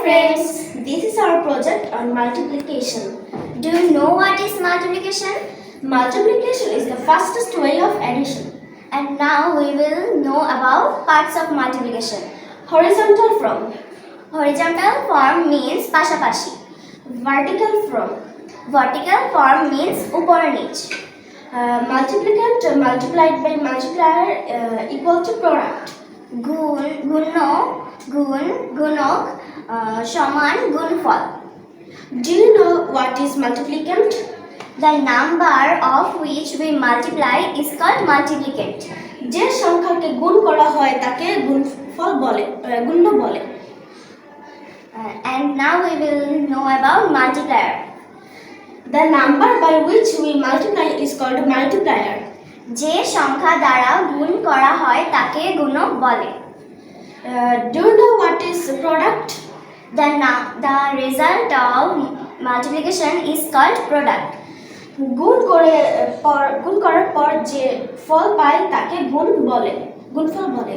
friends, this is our project on multiplication. Do you know what is multiplication? Multiplication is the fastest way of addition. And now we will know about parts of multiplication. Horizontal from, Horizontal form means পাশাপাশি. vertical from, Vertical form means উপর নিচ. multiplicand multiplied by multiplier equal to product. গুণ গুণক সমান গুণফল. Do you know what is multiplicand? The number of which we multiply is called multiplicand. যে সংখ্যাকে গুণ করা হয় তাকে গুণফল বলে, গুণ্য বলে। And now we will know about multiplier. The number by which we multiply is called multiplier. যে সংখ্যা দ্বারা গুণ করা হয় তাকে গুণক বলে. Do you know what is product? The result of multiplication is called product. গুণ করার পর যে ফল পাই তাকে গুণফল বলে।